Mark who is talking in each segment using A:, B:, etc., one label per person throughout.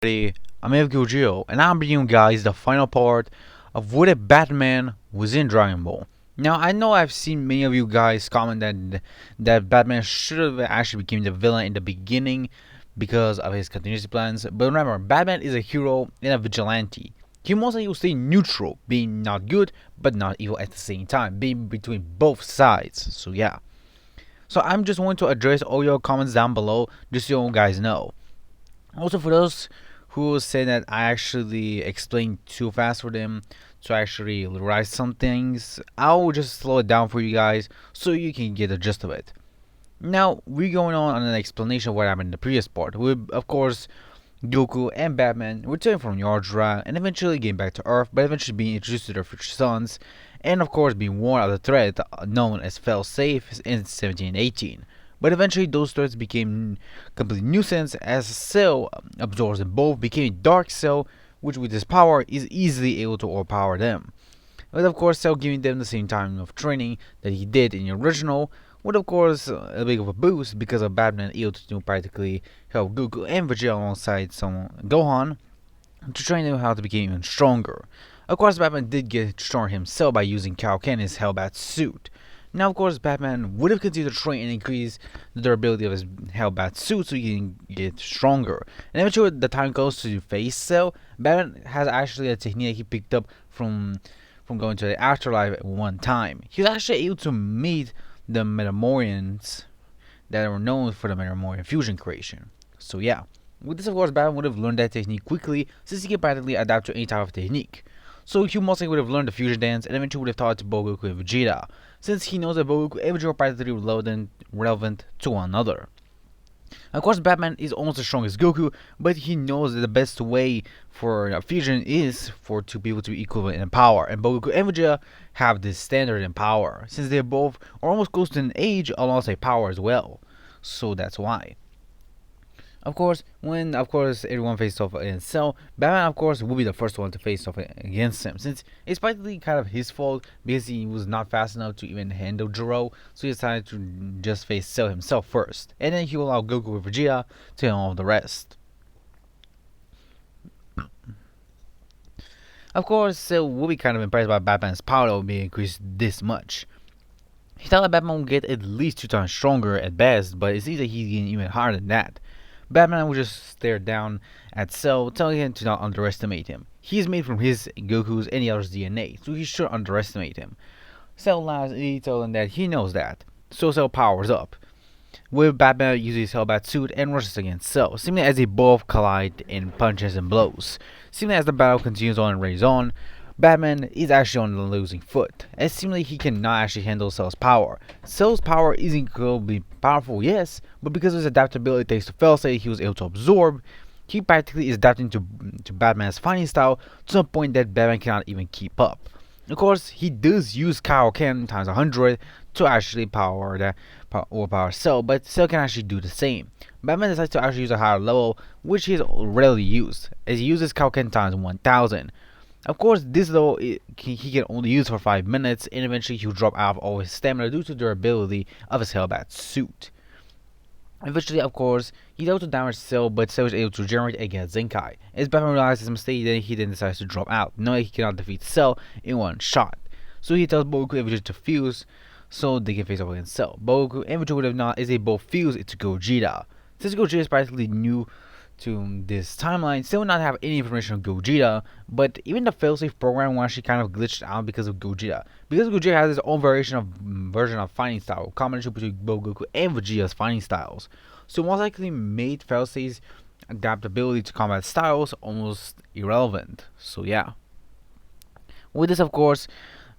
A: Hey, I'm Gojiro, and I'm bringing you guys the final part of what if Batman was in Dragon Ball. Now, I know I've seen many of you guys comment that Batman should have actually become the villain in the beginning because of his contingency plans. But remember, Batman is a hero and a vigilante. He mostly will stay neutral, being not good but not evil at the same time, being between both sides. So yeah. So I'm just going to address all your comments down below, just so you guys know. Also, for those who say that I actually explained too fast for them to actually write some things, I'll just slow it down for you guys so you can get the gist of it. Now, we're going on an explanation of what happened in the previous part, with, of course, Goku and Batman returning from Yardra and eventually getting back to Earth, but eventually being introduced to their future sons, and of course being warned of the threat known as Failsafe in 1718. But eventually those threats became complete nuisance as Cell absorbs them both, became Dark Cell, which with his power is easily able to overpower them. With of course Cell giving them the same time of training that he did in the original, with of course a big of a boost because of Batman able to practically help Goku and Vegeta alongside some Gohan to train them how to become even stronger. Of course, Batman did get stronger himself by using Kaioken's Hellbat suit. Now, of course, Batman would have continued to train and increase the durability of his Hellbat suit so he can get stronger. And eventually, the time comes to face Cell. Batman has actually a technique he picked up from going to the afterlife at one time. He was actually able to meet the Metamorians that were known for the Metamorian fusion creation. So yeah. With this, of course, Batman would have learned that technique quickly since he can practically adapt to any type of technique. So he most likely would have learned the fusion dance and eventually would have taught it to Bogoku and Vegeta, since he knows that Bogoku and Vegeta are practically relevant to one another. Of course, Batman is almost as strong as Goku, but he knows that the best way for a fusion is for two people to be equivalent in power, and Bogoku and Vegeta have this standard in power, since they both are almost close to an age alongside power as well. So that's why. Of course, when everyone faces off against Cell, Batman of course will be the first one to face off against him, since it's practically kind of his fault because he was not fast enough to even handle Jiro, so he decided to just face Cell himself first, and then he will allow Goku and Vegeta to handle the rest. Of course, Cell will be kind of impressed by Batman's power that will be increased this much. He thought that Batman would get at least 2 times stronger at best, but it seems that he's getting even higher than that. Batman would just stare down at Cell, telling him to not underestimate him. He is made from his, Goku's, and the other's DNA, so he should underestimate him. Cell laughs and he tells him that he knows that. So Cell powers up. With Batman uses his Hellbat suit and rushes against Cell, seemingly as they both collide in punches and blows. Seemingly as the battle continues on and rages on, Batman is actually on the losing foot, as seemingly he cannot actually handle Cell's power. Cell's power is incredibly powerful, yes, but because of his adaptability thanks to Failsafe he was able to absorb, he practically is adapting to Batman's fighting style to the point that Batman cannot even keep up. Of course, he does use Kaioken times 100 to actually overpower Cell, but Cell can actually do the same. Batman decides to actually use a higher level, which he has rarely used, as he uses Kaioken times 1000. Of course, this though he can only use for 5 minutes, and eventually he'll drop out of all his stamina due to the durability of his Hellbat suit. Eventually, of course, he's able to damage Cell, but Cell is able to regenerate against Zenkai. As Batman realizes his mistake, he then decides to drop out, knowing he cannot defeat Cell in one shot. So he tells Bogoku and Vegeta to fuse, so they can face off against Cell. Bogoku and Vegeta would have not, as they both fuse into Gogeta. Since Gogeta is practically new to this timeline, still not have any information on Gogeta, but even the failsafe program will actually kind of glitched out because of Gogeta. Because Gogeta has his own version of fighting style, combination between Goku and Vegeta's fighting styles. So most likely made failsafe's adaptability to combat styles almost irrelevant. So yeah. With this, of course,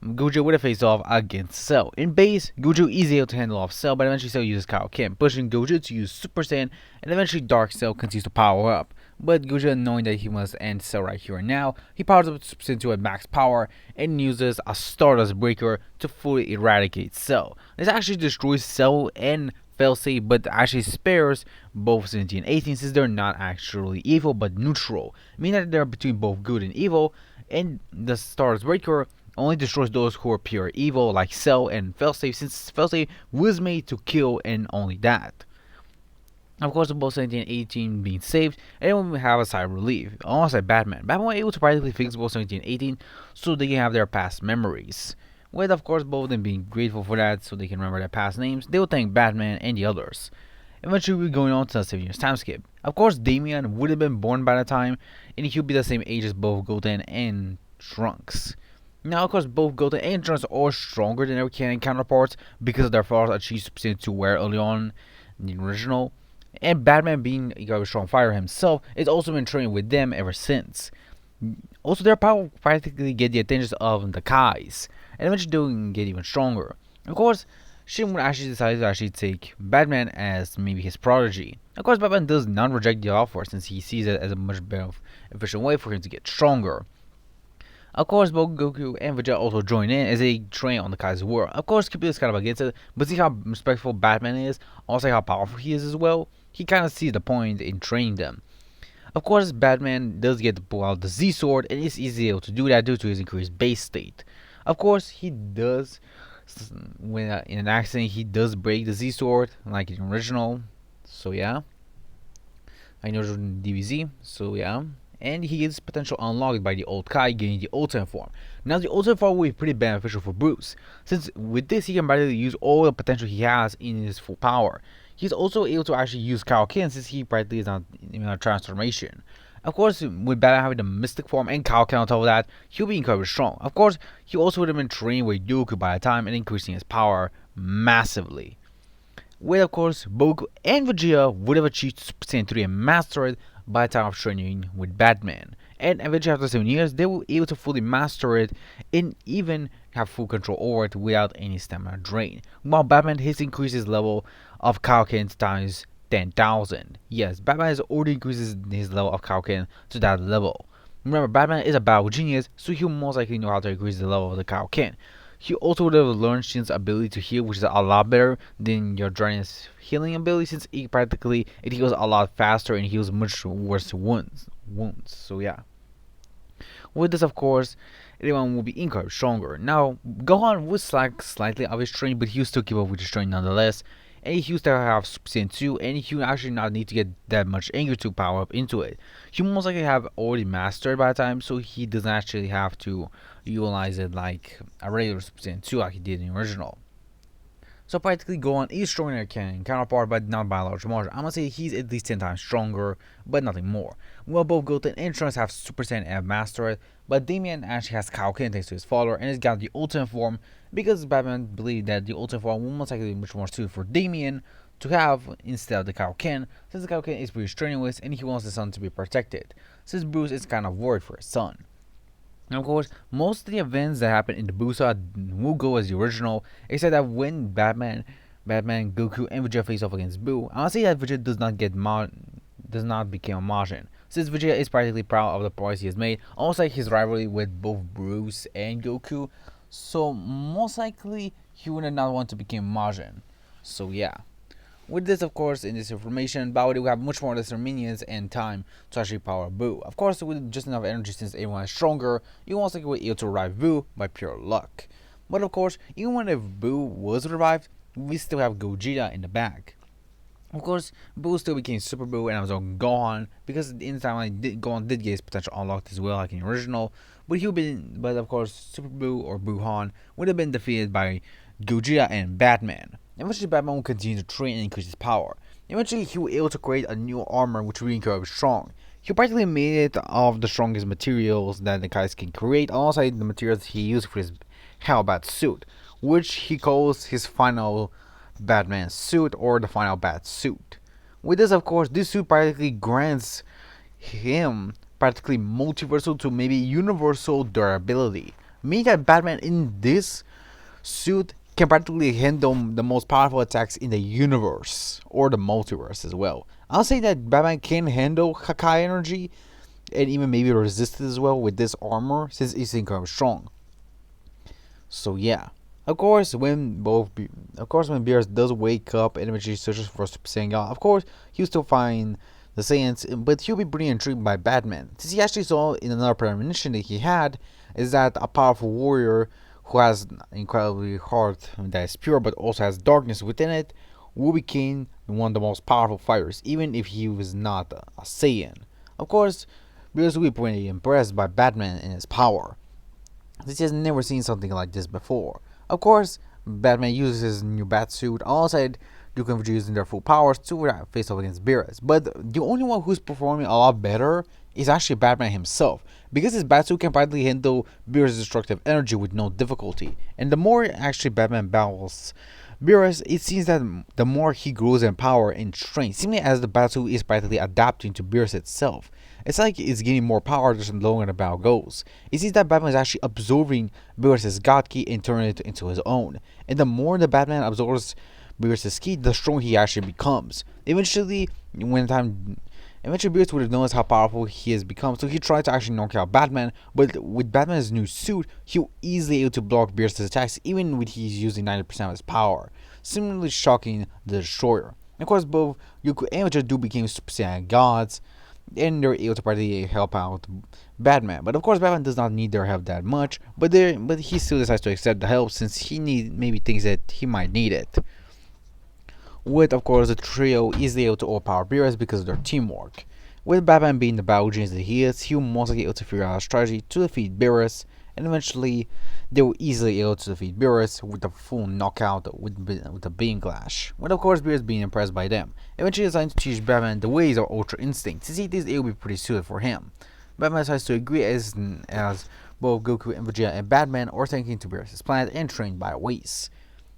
A: Gojo would have faced off against Cell. In base, Gojo is able to handle off Cell, but eventually Cell uses Kaioken, pushing Gojo to use Super Saiyan, and eventually Dark Cell continues to power up. But Gojo, knowing that he must end Cell right here and now, he powers up Super Saiyan 2 at max power and uses a Stardust Breaker to fully eradicate Cell. This actually destroys Cell and Failsafe, but actually spares both 17 and 18 since they're not actually evil but neutral, meaning that they're between both good and evil, and the Stardust Breaker only destroys those who are pure evil, like Cell and Failsafe, since Failsafe was made to kill and only that. Of course, both 17 and 18 being saved, and we have a sigh of relief. Alongside Batman, Batman was able to practically fix both 17 and 18 so they can have their past memories. With, of course, both of them being grateful for that so they can remember their past names, they will thank Batman and the others. Eventually, we're going on to the 7 years time skip. Of course, Damian would have been born by the time, and he would be the same age as both Goten and Trunks. Now, of course, both Goten and Trunks are stronger than their canon counterparts because of their fathers achieved substance to wear early on in the original. And Batman, being a strong fighter himself, has also been training with them ever since. Also, their power practically get the attention of the Kais, and eventually doing get even stronger. Of course, Shin would actually decide to actually take Batman as maybe his prodigy. Of course, Batman does not reject the offer since he sees it as a much better efficient way for him to get stronger. Of course, both Goku and Vegeta also join in as they train on the Kai's world. Of course, Cupid is kind of against it, but see how respectful Batman is, also how powerful he is as well. He kind of sees the point in training them. Of course, Batman does get to pull out the Z Sword, and is easy able to do that due to his increased base state. Of course, he does, when in an accident, he does break the Z Sword, like in the original. So yeah, I know in DBZ. So yeah. And he gets potential unlocked by the old Kai getting the Ultimate form. Now the Ultimate form will be pretty beneficial for Bruce, since with this he can practically use all the potential he has in his full power. He's also able to actually use Kaioken since he practically is not in a transformation. Of course, with Batman having the Mystic form and Kaioken on top of that, he'll be incredibly strong. Of course, he also would have been training with Goku by the time and increasing his power massively. With of course, Goku and Vegeta would have achieved Super Saiyan 3 and mastered it by the time of training with Batman. And eventually after 7 years, they were able to fully master it and even have full control over it without any stamina drain. While Batman has increased his level of Kaioken times 10,000. Yes, Batman has already increased his level of Kaioken to that level. Remember, Batman is a battle genius, so he'll most likely know how to increase the level of the Kaioken. He also would have learned Shin's ability to heal, which is a lot better than your Dragon's healing ability, since it heals a lot faster and heals much worse wounds. So yeah. With this, of course, everyone will be incredibly stronger. Now, Gohan was slightly of his strength, but he'll still keep up with his strength nonetheless. And he used to have Super Saiyan 2, and he actually not need to get that much anger to power up into it. He most likely have already mastered by the time, so he doesn't actually have to utilize it like a regular Super Saiyan 2 like he did in the original. So practically Gohan is stronger than Ken counterpart, but not by a large margin. I'm gonna say he's at least 10 times stronger, but nothing more. Well, both Goten and Trunks have Super Saiyan and have mastered it, but Damian actually has Kaioken thanks to his father, and has got the Ultimate form because Batman believed that the Ultimate form will most likely be much more suited for Damian to have instead of the Kaioken, since the Kaioken is pretty strenuous and he wants his son to be protected, since Bruce is kind of worried for his son. Now, of course, most of the events that happen in the Busa will go as the original, except that when Batman, Goku, and Vegeta face off against Boo, I'll say that Vegeta does not become a Majin, since Vegeta is practically proud of the progress he has made, almost like his rivalry with both Bruce and Goku. So most likely he would not want to become Majin. So yeah. With this, of course, in this information, Bao will have much more lesser minions and time to actually power Boo. Of course, with just enough energy since everyone is stronger, you will also be able to revive Boo by pure luck. But of course, even if Boo was revived, we still have Gogeta in the back. Of course, Boo still became Super Boo and I was on Gohan because in the timeline Gohan did get his potential unlocked as well like in the original. But of course, Super Boo or Boo-Han would have been defeated by Gogeta and Batman. Eventually, Batman will continue to train and increase his power. Eventually, he will be able to create a new armor which will be incredibly strong. He practically made it of the strongest materials that the guys can create, alongside the materials he used for his Hellbat suit, which he calls his final Batman suit or the final Bat suit. With this, of course, this suit practically grants him practically multiversal to maybe universal durability, meaning that Batman in this suit can practically handle the most powerful attacks in the universe or the multiverse as well. I'll say that Batman can handle Hakai energy and even maybe resist it as well with this armor since it's incredibly strong. So yeah. Of course, when Beerus does wake up and eventually searches for Super Saiyan God, of course, he'll still find the Saiyans, but he'll be pretty intrigued by Batman. Since he actually saw in another premonition that he had, is that a powerful warrior who has incredibly heart that is pure but also has darkness within it, will became one of the most powerful fighters, even if he was not a Saiyan. Of course, Beerus will be pretty impressed by Batman and his power, since he has never seen something like this before. Of course, Batman uses his new bat suit alongside Duke and Vegeta using their full powers to face off against Beerus. But the only one who's performing a lot better is actually Batman himself, because his bat suit can practically handle Beerus' destructive energy with no difficulty. And the more actually Batman battles Beerus, it seems that the more he grows in power and strength, seemingly as the battle is practically adapting to Beerus itself. It's like it's gaining more power just the longer the battle goes. It seems that Batman is actually absorbing Beerus' God Ki and turning it into his own. And the more the Batman absorbs Beerus' ki, the stronger he actually becomes. Eventually, Beerus would have noticed how powerful he has become, so he tried to actually knock out Batman, but with Batman's new suit, he'll easily able to block Beerus' attacks even when he's using 90% of his power, similarly shocking the Destroyer. Of course, both Goku and Vegeta do become Super Saiyan gods, and they're able to practically help out Batman. But of course, Batman does not need their help that much, but he still decides to accept the help since maybe thinks that he might need it. With, of course, the trio easily able to overpower Beerus because of their teamwork. With Batman being the battle genius that he is, he will most likely able to figure out a strategy to defeat Beerus, and eventually they will easily able to defeat Beerus with a full knockout with the Beam Clash. With, of course, Beerus being impressed by them, eventually deciding to teach Batman the ways of Ultra Instinct, since he thinks it will be pretty suited for him. Batman decides to agree as both Goku and Vegeta and Batman are taken to Beerus' planet and trained by Whis.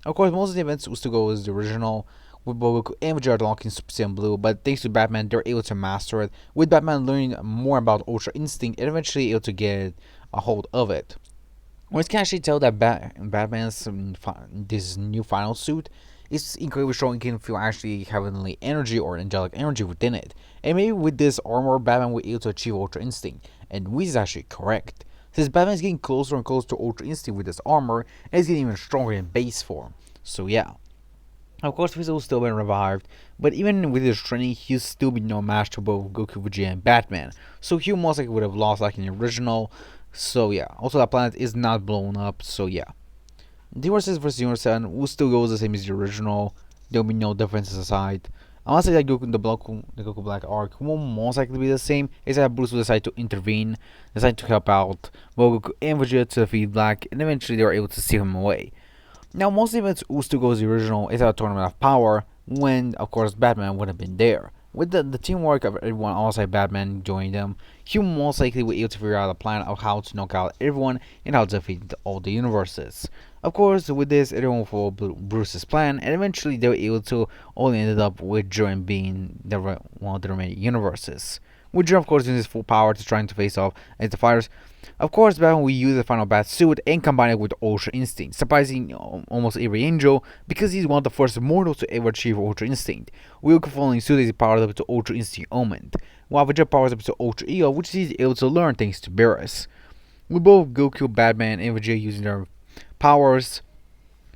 A: Of course, most of the events will still go as the original, with both Goku and Vegeta unlocking Super Saiyan Blue, but thanks to Batman, they're able to master it, with Batman learning more about Ultra Instinct and eventually able to get a hold of it. One can actually tell that Batman's this new final suit is incredibly strong and can feel actually heavenly energy or angelic energy within it. And maybe with this armor, Batman will be able to achieve Ultra Instinct, and Whis is actually correct, since Batman is getting closer and closer to Ultra Instinct with this armor, and is getting even stronger in base form. So yeah. Of course, Frieza will still been revived, but even with his training, he'll still be no match to both Goku, Vegeta, and Batman. So he most likely would have lost like in the original. So yeah. Also, that planet is not blown up. So yeah. D-Versus vs. Universe 7 will still go the same as the original. There will be no differences aside. I want to say that the Goku Black arc will most likely be the same, except that Bruce will decide to intervene, decide to help out both Goku and Vegeta to defeat Black, and eventually they were able to steal him away. Now, most events will still go as the original is a Tournament of Power, when, of course, Batman would have been there. With the teamwork of everyone outside Batman joining them, he most likely will be able to figure out a plan of how to knock out everyone and how to defeat all the universes. Of course, with this, everyone will follow Bruce's plan, and eventually they were able to only ended up with Jiren being one of the remaining universes. With Jiren, of course, using his full power to trying to face off against the fighters. Of course, Batman will use the final bat suit and combine it with Ultra Instinct, surprising almost every angel because he's one of the first mortals to ever achieve Ultra Instinct. With Goku following suit, he powers up to Ultra Instinct Omen, while Vegeta powers up to Ultra Ego, which he's able to learn thanks to Beerus. With both Goku, Batman, and Vegeta using their powers,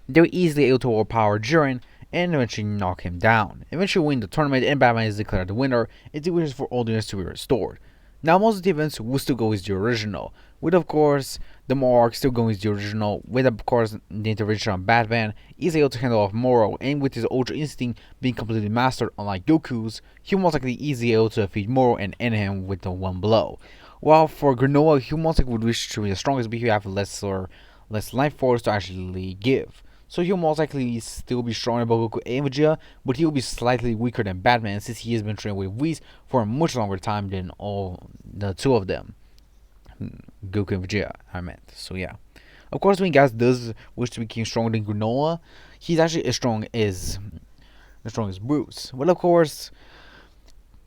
A: they're easily able to overpower Jiren and eventually knock him down. Eventually win the tournament, and Batman is declared the winner, and the wishes for all the units to be restored. Now, most of the events will still go as the original, with, of course, the Mohawk still going as the original, with, of course, the intervention on Batman is able to handle off Moro, and with his Ultra Instinct being completely mastered, unlike Goku's, he'll most likely easily able to defeat Moro and end him with the one blow. While for Granola, he most likely would wish to be the strongest, but he have less life force to actually give. So he'll most likely still be stronger than Goku and Vegeta, but he'll be slightly weaker than Batman since he has been training with Whis for a much longer time than all the two of them. Goku and Vegeta, I meant. So yeah. Of course, when Gas does wish to become stronger than Granola, he's actually as strong as Bruce. But of course,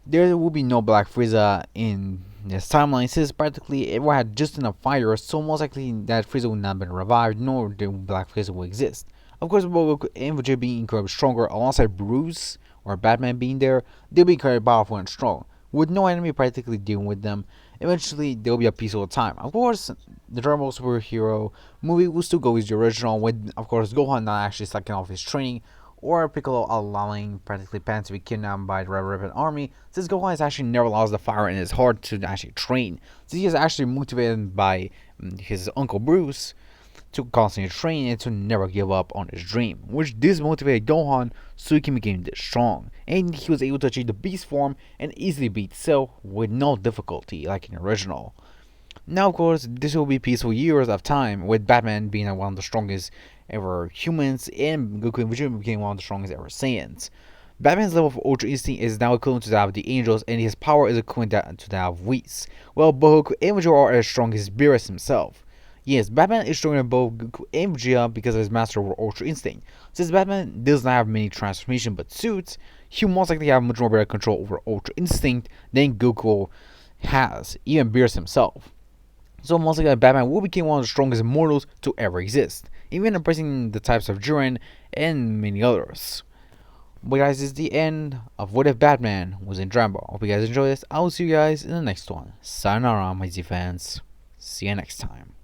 A: there will be no Black Frieza in this timeline since practically everyone had just enough fire, so most likely that Frieza will not have been revived, nor the Black Frieza will exist. Of course, with Goku and Vegeta being incredibly stronger alongside Bruce or Batman being there, they'll be incredibly powerful and strong. With no enemy practically dealing with them, eventually there will be a peaceful time. Of course, the Dragon Ball superhero movie will still go as the original, with, of course, Gohan not actually slacking off his training, or Piccolo allowing practically Pan to be kidnapped by the Red Ribbon Army, since Gohan has actually never lost the fire in his heart to actually train. Since he is actually motivated by his uncle Bruce, to constantly train and to never give up on his dream, which this motivated Gohan so he can become this strong, and he was able to achieve the beast form and easily beat Cell with no difficulty like in the original. Now, of course, this will be peaceful years of time, with Batman being one of the strongest ever humans, and Goku and Vegeta became one of the strongest ever Saiyans. Batman's level of Ultra Instinct is now equivalent to that of the Angels, and his power is equivalent to that of Whis. While both Goku and Vegeta are as strong as Beerus himself. Yes, Batman is stronger than both Goku and Vegeta because of his master over Ultra Instinct. Since Batman does not have many transformations but suits, he will most likely have much more better control over Ultra Instinct than Goku has, even Beerus himself. So most likely Batman will become one of the strongest immortals to ever exist, even impressing the types of Jiren and many others. But guys, this is the end of What If Batman Was in Dragon Ball. Hope you guys enjoy this. I will see you guys in the next one. Sayonara, my Z fans. See you next time.